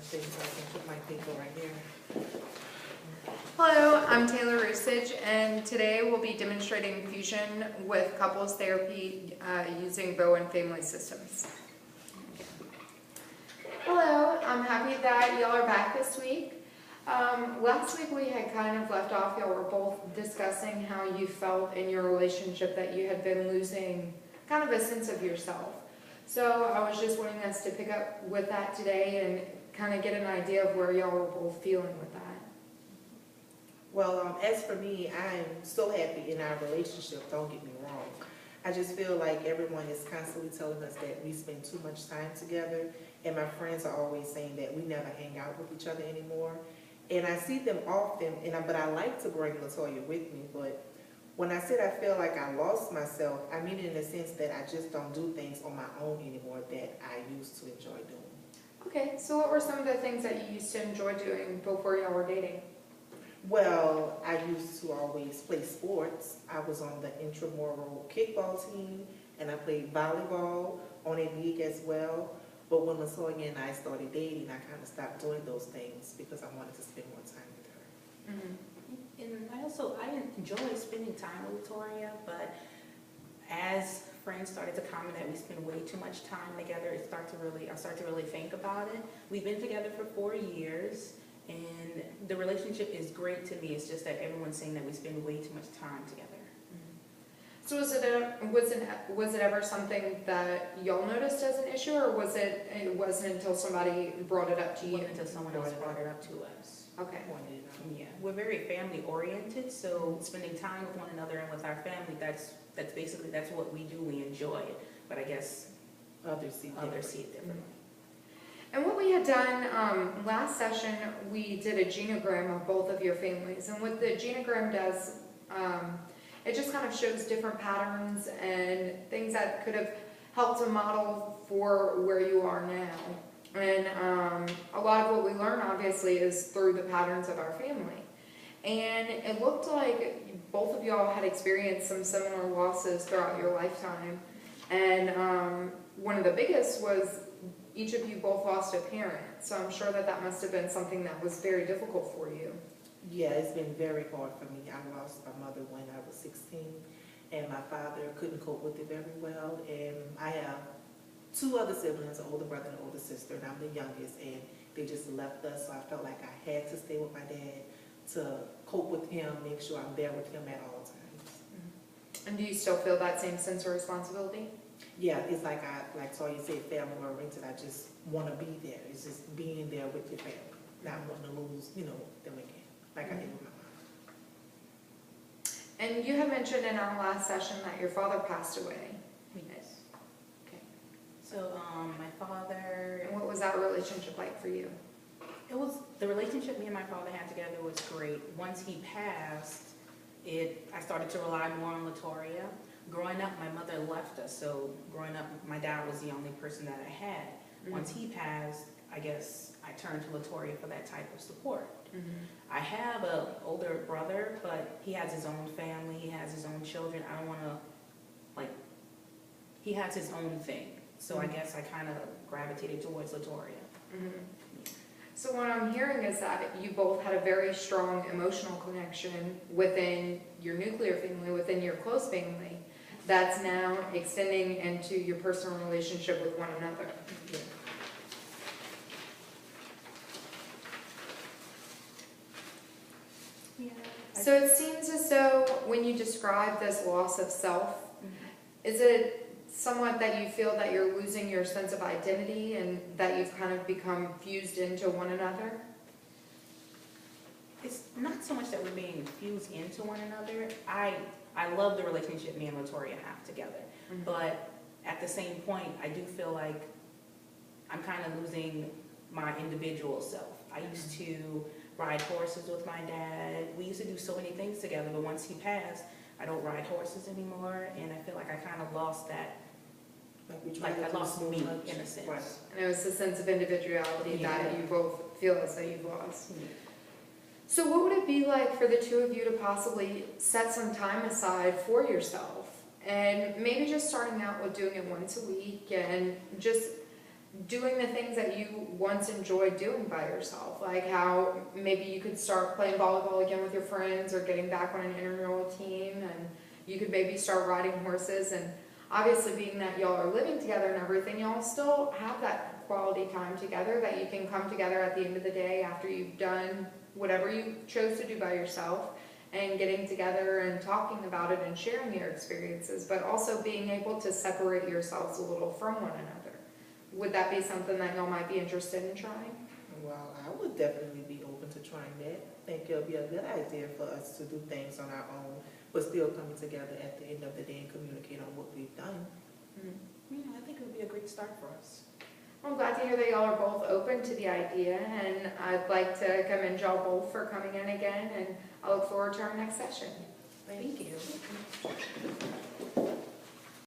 things. I can put my paper right here. Hello, I'm Taylor Rusage, and today we'll be demonstrating fusion with couples therapy using Bowen family systems. Hello, I'm happy that y'all are back this week. Last week we had kind of left off, y'all were both discussing how you felt in your relationship that you had been losing kind of a sense of yourself. So I was just wanting us to pick up with that today and kind of get an idea of where y'all were both feeling with that. Well, as for me, I'm so happy in our relationship, don't get me wrong. I just feel like everyone is constantly telling us that we spend too much time together, and my friends are always saying that we never hang out with each other anymore. And I see them often, but I like to bring LaToya with me, but when I said I feel like I lost myself, I mean it in the sense that I just don't do things on my own anymore that I used to enjoy doing. Okay, so what were some of the things that you used to enjoy doing before y'all were dating? Well, I used to always play sports. I was on the intramural kickball team, and I played volleyball on a league as well. But when LaToya and I started dating, I kind of stopped doing those things because I wanted to spend more time with her. Mm-hmm. And I enjoy spending time with Victoria, but as friends started to comment that we spend way too much time together, I start to really think about it. We've been together for 4 years, and the relationship is great to me. It's just that everyone's saying that we spend way too much time together. So was it ever something that y'all noticed as an issue, or it wasn't until somebody brought it up to you? It wasn't until someone else brought it up to us. Okay. Yeah, we're very family oriented, so spending time with one another and with our family, that's what we do. We enjoy it, but I guess Others see it differently. And what we had done last session, we did a genogram of both of your families, and what the genogram does, it just kind of shows different patterns and things that could have helped to model for where you are now. And a lot of what we learn, obviously, is through the patterns of our family. And it looked like both of y'all had experienced some similar losses throughout your lifetime. And one of the biggest was each of you both lost a parent. So I'm sure that must have been something that was very difficult for you. Yeah, it's been very hard for me. I lost my mother when I was 16, and my father couldn't cope with it very well. And I have 2 other siblings, an older brother and an older sister, and I'm the youngest, and they just left us, so I felt like I had to stay with my dad to cope with him, make sure I'm there with him at all times. Mm-hmm. And do you still feel that same sense of responsibility? Yeah, it's like Toya said, family oriented. I just want to be there. It's just being there with your family, not wanting to lose, them again, like I did with my mom. And you had mentioned in our last session that your father passed away. Yes. Okay. So my father. And what was that relationship like for you? The relationship me and my father had together was great. Once he passed, I started to rely more on LaToya. Growing up, my mother left us, so growing up, my dad was the only person that I had. Mm-hmm. Once he passed, I guess I turned to LaToya for that type of support. Mm-hmm. I have an older brother, but he has his own family, he has his own children. I don't want to, he has his own thing. So mm-hmm. I guess I kind of gravitated towards LaToya. Mm-hmm. So what I'm hearing is that you both had a very strong emotional connection within your nuclear family, within your close family, that's now extending into your personal relationship with one another. Yeah. So it seems as though when you describe this loss of self, mm-hmm. is it somewhat that you feel that you're losing your sense of identity and that you've kind of become fused into one another? It's not so much that we're being fused into one another. I love the relationship me and LaToya have together. Mm-hmm. But at the same point, I do feel like I'm kind of losing my individual self. I used to ride horses with my dad. We used to do so many things together, but once he passed, I don't ride horses anymore, and I feel like I kind of lost that. Like I lost me in a sense. Right. And it was the sense of individuality that you both feel as though you've lost. Yeah. So what would it be like for the two of you to possibly set some time aside for yourself? And maybe just starting out with doing it once a week and just doing the things that you once enjoyed doing by yourself, like how maybe you could start playing volleyball again with your friends or getting back on an intramural team, and you could maybe start riding horses. And obviously being that y'all are living together and everything, y'all still have that quality time together that you can come together at the end of the day after you've done whatever you chose to do by yourself, and getting together and talking about it and sharing your experiences, but also being able to separate yourselves a little from one another. Would that be something that y'all might be interested in trying? Well, I would definitely be open to trying that. I think it'll be a good idea for us to do things on our own, but still coming together at the end of the day and communicate on what we've done. Yeah, I think it would be a great start for us. I'm glad to hear that y'all are both open to the idea, and I'd like to commend y'all both for coming in again, and I look forward to our next session. Thank you.